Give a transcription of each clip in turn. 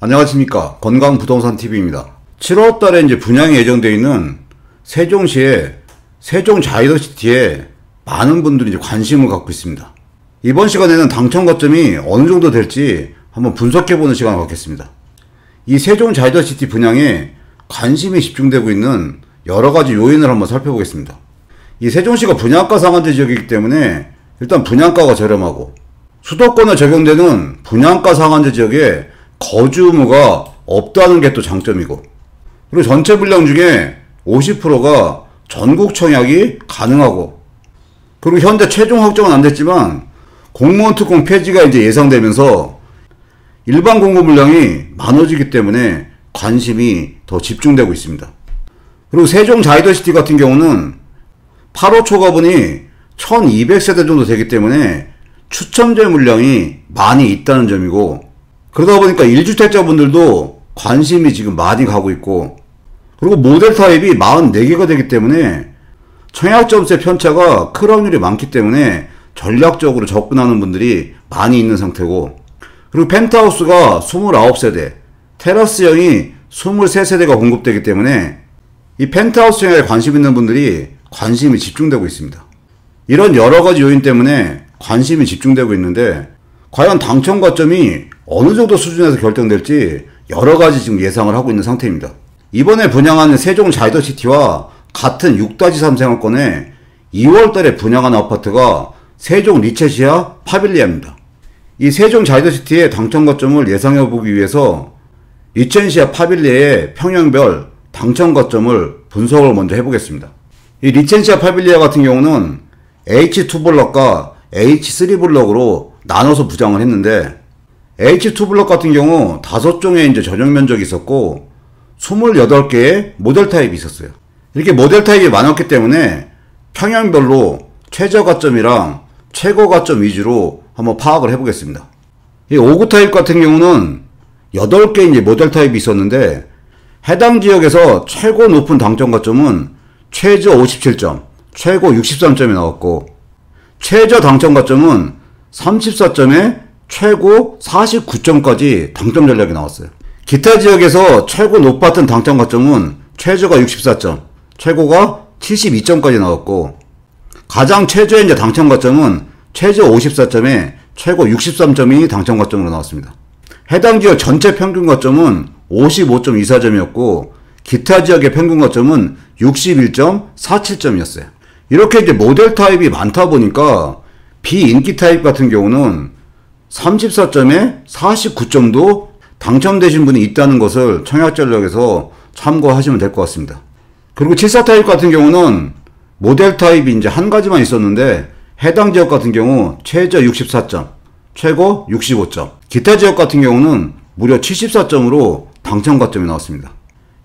안녕하십니까. 건강부동산TV입니다. 7월달에 이제 분양이 예정되어 있는 세종시의 세종자이더시티에 많은 분들이 이제 관심을 갖고 있습니다. 이번 시간에는 당첨 거점이 어느 정도 될지 한번 분석해보는 시간을 갖겠습니다. 이 세종자이더시티 분양에 관심이 집중되고 있는 여러가지 요인을 한번 살펴보겠습니다. 이 세종시가 분양가 상한제 지역이기 때문에 일단 분양가가 저렴하고 수도권에 적용되는 분양가 상한제 지역에 거주 의무가 없다는 게 또 장점이고, 그리고 전체 분량 중에 50%가 전국 청약이 가능하고, 그리고 현재 최종 확정은 안 됐지만 공무원 특공 폐지가 이제 예상되면서 일반 공고 물량이 많아지기 때문에 관심이 더 집중되고 있습니다. 그리고 세종자이더시티 같은 경우는 8호 초과분이 1200세대 정도 되기 때문에 추첨제 물량이 많이 있다는 점이고, 그러다 보니까 1주택자분들도 관심이 지금 많이 가고 있고, 그리고 모델 타입이 44개가 되기 때문에 청약 점수의 편차가 클 확률이 많기 때문에 전략적으로 접근하는 분들이 많이 있는 상태고, 그리고 펜트하우스가 29세대, 테라스형이 23세대가 공급되기 때문에 이 펜트하우스 청약에 관심 있는 분들이 관심이 집중되고 있습니다. 이런 여러가지 요인 때문에 관심이 집중되고 있는데, 과연 당첨 거점이 어느 정도 수준에서 결정될지 여러가지 지금 예상을 하고 있는 상태입니다. 이번에 분양하는 세종자이더시티와 같은 6-3 생활권에 2월달에 분양하는 아파트가 세종 리체시아 파빌리아입니다. 이 세종자이더시티의 당첨 거점을 예상해보기 위해서 리체시아 파빌리아의 평형별 당첨 거점을 분석을 먼저 해보겠습니다. 이 리체시아 파빌리아 같은 경우는 H2블럭과 H3블럭으로 나눠서 부장을 했는데, H2블럭 같은 경우 5종의 이제 전용 면적이 있었고 28개의 모델 타입이 있었어요. 이렇게 모델 타입이 많았기 때문에 평형별로 최저 가점이랑 최고 가점 위주로 한번 파악을 해보겠습니다. 이 5구 타입 같은 경우는 8개 이제 모델 타입이 있었는데, 해당 지역에서 최고 높은 당첨 가점은 최저 57점, 최고 63점이 나왔고, 최저 당첨 가점은 34점에 최고 49점까지 당첨 전략이 나왔어요. 기타 지역에서 최고 높았던 당첨 가점은 최저가 64점, 최고가 72점까지 나왔고, 가장 최저의 이제 당첨 가점은 최저 54점에 최고 63점이 당첨 가점으로 나왔습니다. 해당 지역 전체 평균 가점은 55.24점이었고, 기타 지역의 평균 가점은 61.47점이었어요. 이렇게 이제 모델 타입이 많다 보니까 비인기 타입 같은 경우는 34점에 49점도 당첨되신 분이 있다는 것을 청약 전략에서 참고하시면 될 것 같습니다. 그리고 74 타입 같은 경우는 모델 타입이 이제 한 가지만 있었는데, 해당 지역 같은 경우 최저 64점, 최고 65점, 기타 지역 같은 경우는 무려 74점으로 당첨 가점이 나왔습니다.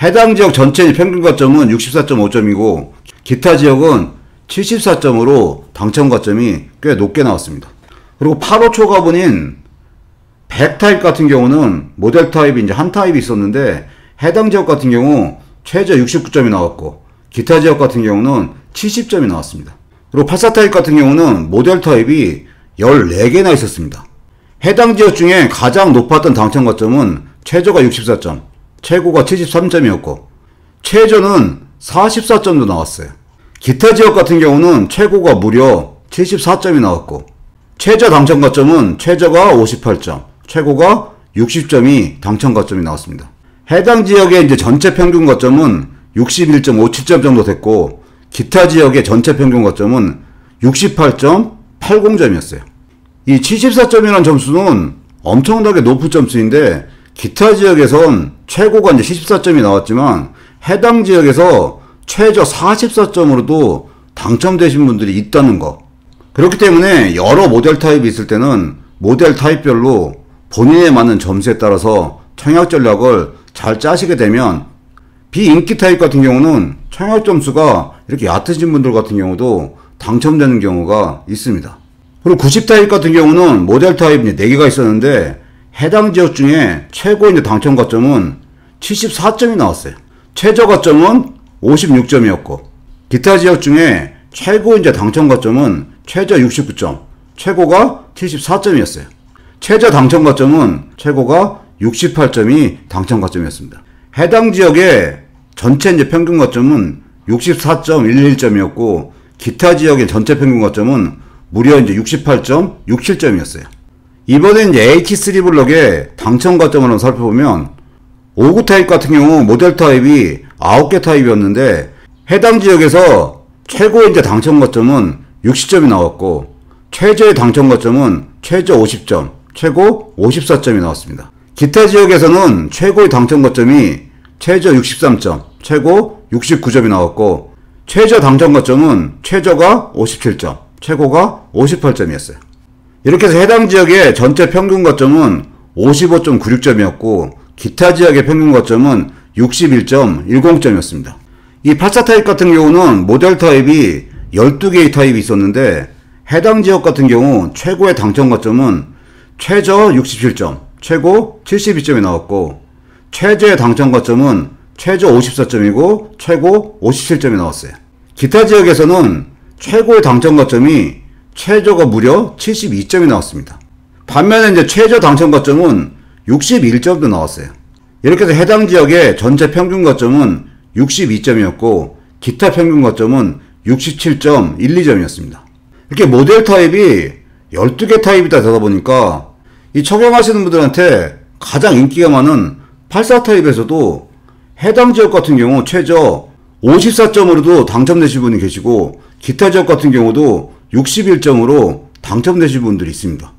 해당 지역 전체 평균 가점은 64.5점이고 기타 지역은 74점으로 당첨 가점이 꽤 높게 나왔습니다. 그리고 8호 초과분인 100 타입 같은 경우는 모델 타입이 이제 한 타입이 있었는데, 해당 지역 같은 경우 최저 69점이 나왔고 기타 지역 같은 경우는 70점이 나왔습니다. 그리고 84 타입 같은 경우는 모델 타입이 14개나 있었습니다. 해당 지역 중에 가장 높았던 당첨 가점은 최저가 64점, 최고가 73점이었고 최저는 44점도 나왔어요. 기타 지역 같은 경우는 최고가 무려 74점이 나왔고, 최저 당첨 가점은 최저가 58점, 최고가 60점이 당첨 가점이 나왔습니다. 해당 지역의 이제 전체 평균 가점은 61.57점 정도 됐고, 기타 지역의 전체 평균 가점은 68.80점이었어요. 이 74점이라는 점수는 엄청나게 높은 점수인데, 기타 지역에선 최고가 이제 74점이 나왔지만 해당 지역에서 최저 44점으로도 당첨되신 분들이 있다는 거. 그렇기 때문에 여러 모델 타입이 있을 때는 모델 타입별로 본인에 맞는 점수에 따라서 청약 전략을 잘 짜시게 되면, 비인기 타입 같은 경우는 청약 점수가 이렇게 얕으신 분들 같은 경우도 당첨되는 경우가 있습니다. 그리고 90 타입 같은 경우는 모델 타입 4개가 있었는데, 해당 지역 중에 최고 이제 당첨 가점은 74점이 나왔어요. 최저 가점은 56점이었고, 기타 지역 중에 최고 이제 당첨 가점은 최저 69점, 최고가 74점이었어요. 최저 당첨 가점은 최고가 68점이 당첨 가점이었습니다. 해당 지역의 전체 이제 평균 가점은 64.11점이었고 기타 지역의 전체 평균 가점은 무려 이제 68.67점이었어요. 이번에 이제 H3 블럭의 당첨 가점을 한번 살펴보면 5구 타입 같은 경우 모델 타입이 9개 타입이었는데 해당 지역에서 최고의 이제 당첨 가점은 60점이 나왔고 최저의 당첨 가점은 최저 50점, 최고 54점이 나왔습니다. 기타 지역에서는 최고의 당첨 가점이 최저 63점, 최고 69점이 나왔고 최저 당첨 가점은 최저가 57점, 최고가 58점이었어요. 이렇게 해서 해당 지역의 전체 평균 가점은 55.96점이었고 기타 지역의 평균 가점은 61.10점이었습니다. 이 84 타입 같은 경우는 모델 타입이 12개의 타입이 있었는데 해당 지역 같은 경우 최고의 당첨 가점은 최저 67점, 최고 72점이 나왔고 최저의 당첨 가점은 최저 54점이고 최고 57점이 나왔어요. 기타 지역에서는 최고의 당첨 가점이 최저가 무려 72점이 나왔습니다. 반면에 이제 최저 당첨 가점은 61점도 나왔어요. 이렇게 해서 해당 지역의 전체 평균 가점은 62점이었고 기타 평균 가점은 67.12점이었습니다. 이렇게 모델 타입이 12개 타입이다 되다 보니까 이 적용하시는 분들한테 가장 인기가 많은 84 타입에서도 해당 지역 같은 경우 최저 54점으로도 당첨되신 분이 계시고 기타 지역 같은 경우도 61점으로 당첨되신 분들이 있습니다.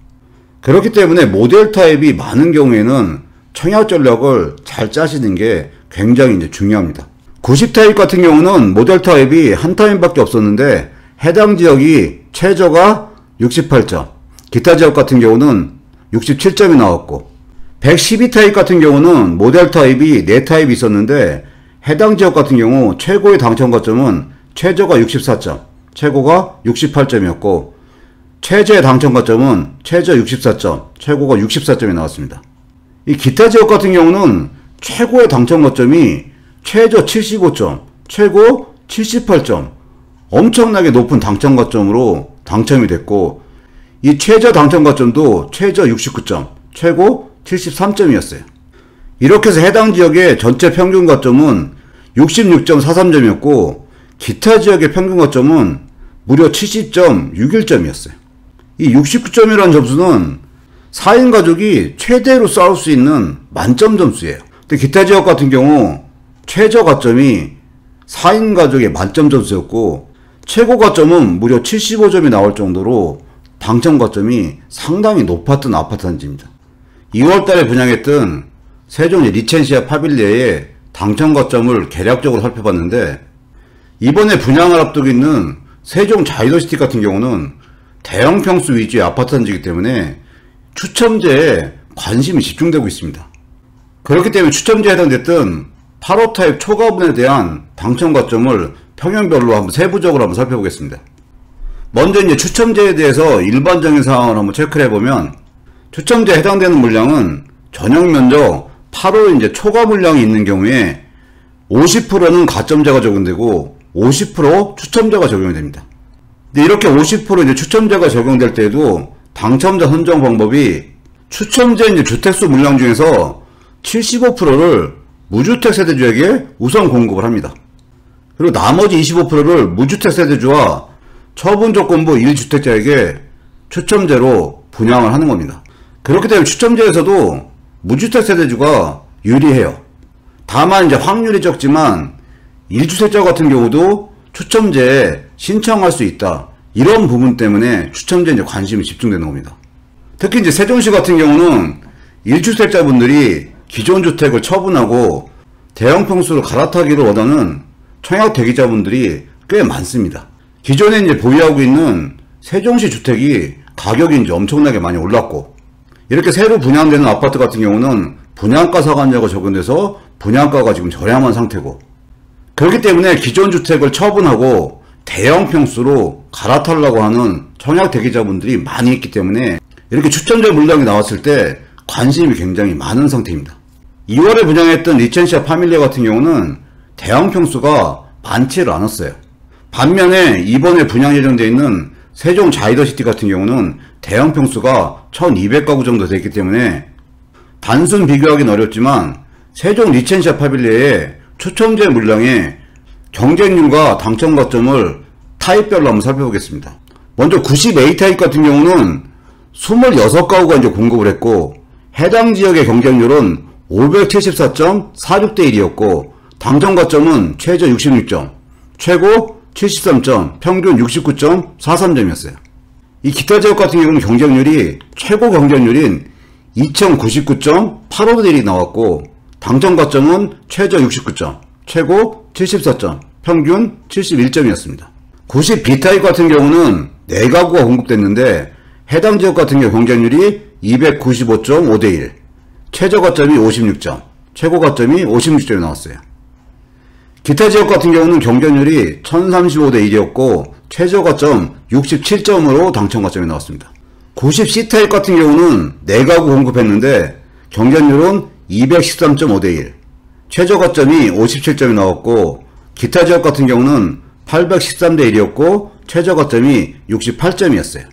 그렇기 때문에 모델 타입이 많은 경우에는 청약 전략을 잘 짜시는 게 굉장히 이제 중요합니다. 90 타입 같은 경우는 모델 타입이 한 타입밖에 없었는데 해당 지역이 최저가 68점, 기타 지역 같은 경우는 67점이 나왔고 112 타입 같은 경우는 모델 타입이 4타입이 있었는데 해당 지역 같은 경우 최고의 당첨 가점은 최저가 64점, 최고가 68점이었고 최저의 당첨 가점은 최저 64점, 최고가 64점이 나왔습니다. 이 기타 지역 같은 경우는 최고의 당첨 가점이 최저 75점, 최고 78점, 엄청나게 높은 당첨 가점으로 당첨이 됐고 이 최저 당첨 가점도 최저 69점, 최고 73점이었어요. 이렇게 해서 해당 지역의 전체 평균 가점은 66.43점이었고 기타 지역의 평균 가점은 무려 70.61점이었어요. 이 69점이라는 점수는 4인 가족이 최대로 쌓을 수 있는 만점 점수예요. 근데 기타 지역 같은 경우 최저 가점이 4인 가족의 만점 점수였고 최고 가점은 무려 75점이 나올 정도로 당첨 가점이 상당히 높았던 아파트 단지입니다. 2월달에 분양했던 세종 리첸시아 파빌리에의 당첨 가점을 개략적으로 살펴봤는데 이번에 분양을 앞두고 있는 세종 자이더시티 같은 경우는 대형 평수 위주의 아파트 단지이기 때문에 추첨제에 관심이 집중되고 있습니다. 그렇기 때문에 추첨제에 해당됐던 8호 타입 초가분에 대한 당첨 가점을 평형별로 한번 세부적으로 한번 살펴보겠습니다. 먼저 이제 추첨제에 대해서 일반적인 사항을 한번 체크를 해보면 추첨제에 해당되는 물량은 전용 면적 8호 이제 초과 물량이 있는 경우에 50%는 가점제가 적용되고 50% 추첨제가 적용이 됩니다. 근데 이렇게 50% 이제 추첨제가 적용될 때에도 당첨자 선정 방법이 추첨제 이제 주택수 물량 중에서 75%를 무주택 세대주에게 우선 공급을 합니다. 그리고 나머지 25%를 무주택 세대주와 처분조건부 1주택자에게 추첨제로 분양을 하는 겁니다. 그렇기 때문에 추첨제에서도 무주택 세대주가 유리해요. 다만 이제 확률이 적지만 1주택자 같은 경우도 추첨제에 신청할 수 있다. 이런 부분 때문에 추첨제에 이제 관심이 집중되는 겁니다. 특히 이제 세종시 같은 경우는 1주택자분들이 기존 주택을 처분하고 대형 평수를 갈아타기를 원하는 청약 대기자분들이 꽤 많습니다. 기존에 이제 보유하고 있는 세종시 주택이 가격이 이제 엄청나게 많이 올랐고 이렇게 새로 분양되는 아파트 같은 경우는 분양가 상한제가 적용돼서 분양가가 지금 저렴한 상태고 그렇기 때문에 기존 주택을 처분하고 대형 평수로 갈아타려고 하는 청약 대기자분들이 많이 있기 때문에 이렇게 추첨제 물량이 나왔을 때 관심이 굉장히 많은 상태입니다. 2월에 분양했던 리첸시아 파밀리아 같은 경우는 대형 평수가 많지를 않았어요. 반면에 이번에 분양 예정되어 있는 세종 자이더시티 같은 경우는 대형 평수가 1200가구 정도 됐기 때문에 단순 비교하기는 어렵지만 세종 리첸시아 파빌리에의 추첨제 물량의 경쟁률과 당첨 가점을 타입별로 한번 살펴보겠습니다. 먼저 90A 타입 같은 경우는 26가구가 이제 공급을 했고, 해당 지역의 경쟁률은 574.46대 1이었고, 당첨 가점은 최저 66점, 최고 73점, 평균 69.43점이었어요. 이 기타 지역 같은 경우는 경쟁률이 최고 경쟁률인 2099.85대 1이 나왔고, 당첨 가점은 최저 69점, 최고 74점, 평균 71점이었습니다. 90B 타입 같은 경우는 4가구가 공급됐는데 해당 지역 같은 경우 경쟁률이 295.5대 1, 최저 가점이 56점, 최고 가점이 56점이 나왔어요. 기타 지역 같은 경우는 경쟁률이 1035대 1이었고 최저 가점 67점으로 당첨 가점이 나왔습니다. 90C 타입 같은 경우는 4가구 공급했는데 경쟁률은 213.5대 1, 최저 가점이 57점이 나왔고, 기타 지역 같은 경우는 813대 1이었고 최저 가점이 68점이었어요.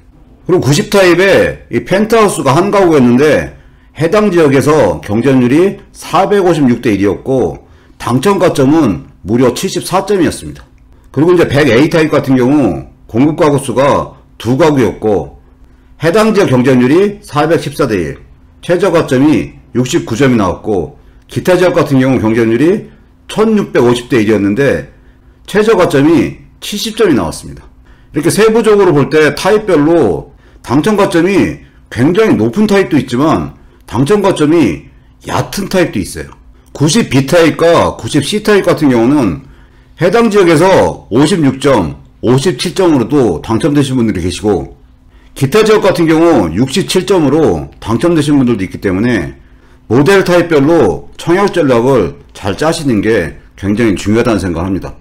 그리고 90 타입에 이 펜트하우스가 한 가구였는데 해당 지역에서 경쟁률이 456대 1이었고 당첨 가점은 무려 74점이었습니다. 그리고 이제 100A 타입 같은 경우 공급 가구 수가 2가구였고 해당 지역 경쟁률이 414대 1, 최저 가점이 69점이 나왔고, 기타 지역 같은 경우 경쟁률이 1650대 1이었는데 최저 가점이 70점이 나왔습니다. 이렇게 세부적으로 볼 때 타입별로 당첨 가점이 굉장히 높은 타입도 있지만 당첨 가점이 얕은 타입도 있어요. 90B 타입과 90C 타입 같은 경우는 해당 지역에서 56점, 57점으로도 당첨되신 분들이 계시고, 기타 지역 같은 경우 67점으로 당첨되신 분들도 있기 때문에 모델 타입별로 청약 전략을 잘 짜시는 게 굉장히 중요하다는 생각을 합니다.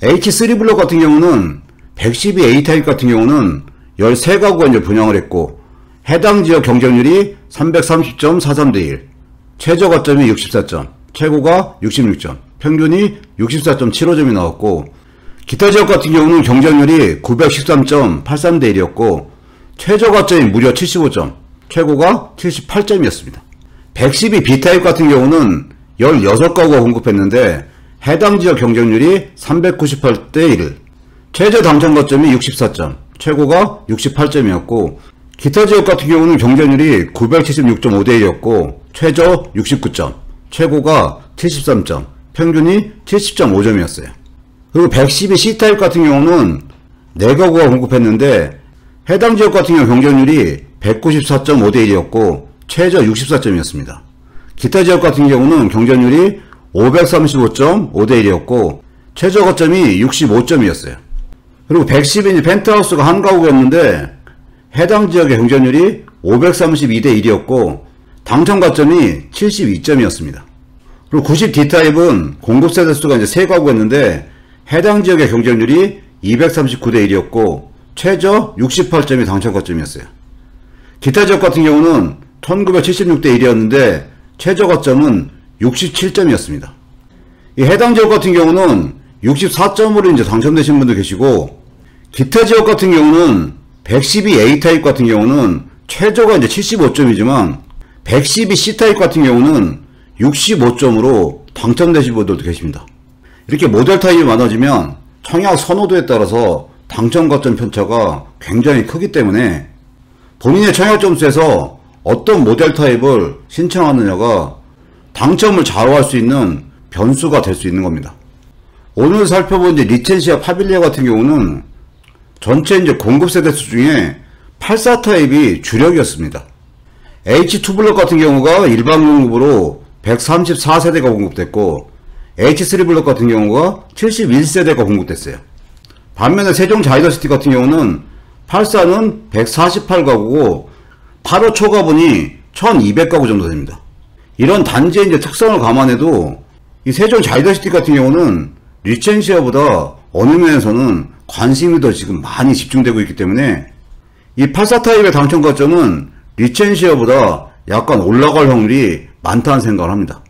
H3 블록 같은 경우는 112A 타입 같은 경우는 13가구가 이제 분양을 했고 해당 지역 경쟁률이 330.43대 1, 최저 가점이 64점, 최고가 66점, 평균이 64.75점이 나왔고, 기타 지역 같은 경우는 경쟁률이 913.83대 1이었고 최저 가점이 무려 75점, 최고가 78점이었습니다. 112B 타입 같은 경우는 16가구가 공급했는데 해당 지역 경쟁률이 398대 1, 최저 당첨 가점이 64점, 최고가 68점이었고, 기타 지역 같은 경우는 경쟁률이 976.5대 1이었고 최저 69점, 최고가 73점, 평균이 70.5점이었어요. 그리고 112C 타입 같은 경우는 4가구가 공급했는데 해당 지역 같은 경우 경쟁률이 194.5대 1이었고 최저 64점이었습니다. 기타 지역 같은 경우는 경쟁률이 535.5대 1이었고 최저 가점이 65점이었어요. 그리고 112 펜트하우스가 한 가구였는데 해당 지역의 경쟁률이 532대 1이었고 당첨 가점이 72점이었습니다. 그리고 90D 타입은 공급 세대 수가 이제 3가구였는데 해당 지역의 경쟁률이 239대 1이었고 최저 68점이 당첨 가점이었어요. 기타 지역 같은 경우는 1976대 1이었는데 최저 가점은 67점이었습니다. 이 해당 지역 같은 경우는 64점으로 이제 당첨되신 분도 계시고, 기타 지역 같은 경우는 112A 타입 같은 경우는 최저가 이제 75점이지만 112C 타입 같은 경우는 65점으로 당첨되신 분들도 계십니다. 이렇게 모델 타입이 많아지면 청약 선호도에 따라서 당첨 가점 편차가 굉장히 크기 때문에 본인의 청약 점수에서 어떤 모델 타입을 신청하느냐가 당첨을 좌우할 수 있는 변수가 될 수 있는 겁니다. 오늘 살펴본 이제 리첸시아 파빌리아 같은 경우는 전체 이제 공급 세대수 중에 84 타입이 주력이었습니다. H2 블록 같은 경우가 일반 공급으로 134세대가 공급됐고 H3 블록 같은 경우가 71세대가 공급됐어요. 반면에 세종 자이더시티 같은 경우는 84는 148가구고 8호 초과분이 1200가구 정도 됩니다. 이런 단지의 이제 특성을 감안해도 이 세종 자이더시티 같은 경우는 리첸시아보다 어느 면에서는 관심이 더 지금 많이 집중되고 있기 때문에 이 84 타입의 당첨 가점은 리첸시아보다 약간 올라갈 확률이 많다는 생각을 합니다.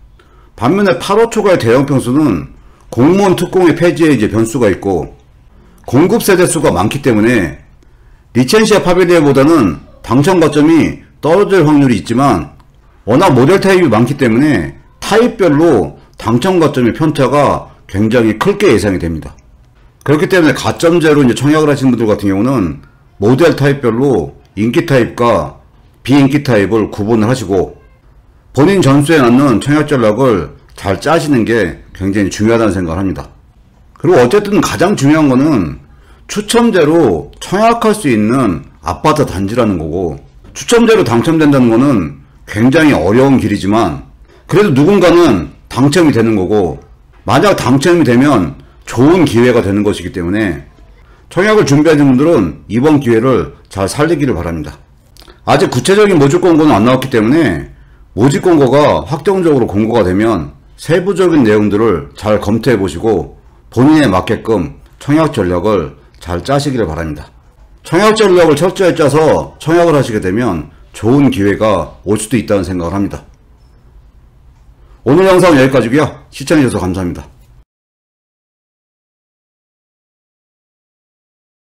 반면에 8호 초과의 대형 평수는 공무원 특공의 폐지에 이제 변수가 있고 공급 세대 수가 많기 때문에 리첸시아 파빌리아보다는 당첨 가점이 떨어질 확률이 있지만 워낙 모델 타입이 많기 때문에 타입별로 당첨 가점의 편차가 굉장히 클게 예상이 됩니다. 그렇기 때문에 가점제로 이제 청약을 하시는 분들 같은 경우는 모델 타입별로 인기 타입과 비인기 타입을 구분을 하시고 본인 전수에 맞는 청약 전략을 잘 짜시는 게 굉장히 중요하다는 생각을 합니다. 그리고 어쨌든 가장 중요한 거는 추첨제로 청약할 수 있는 아파트 단지라는 거고, 추첨제로 당첨된다는 거는 굉장히 어려운 길이지만 그래도 누군가는 당첨이 되는 거고, 만약 당첨이 되면 좋은 기회가 되는 것이기 때문에 청약을 준비하시는 분들은 이번 기회를 잘 살리기를 바랍니다. 아직 구체적인 모집 공고는 안 나왔기 때문에 모집 공고가 확정적으로 공고가 되면 세부적인 내용들을 잘 검토해 보시고 본인에 맞게끔 청약 전략을 잘 짜시기를 바랍니다. 청약 전략을 철저히 짜서 청약을 하시게 되면 좋은 기회가 올 수도 있다는 생각을 합니다. 오늘 영상은 여기까지고요. 시청해주셔서 감사합니다.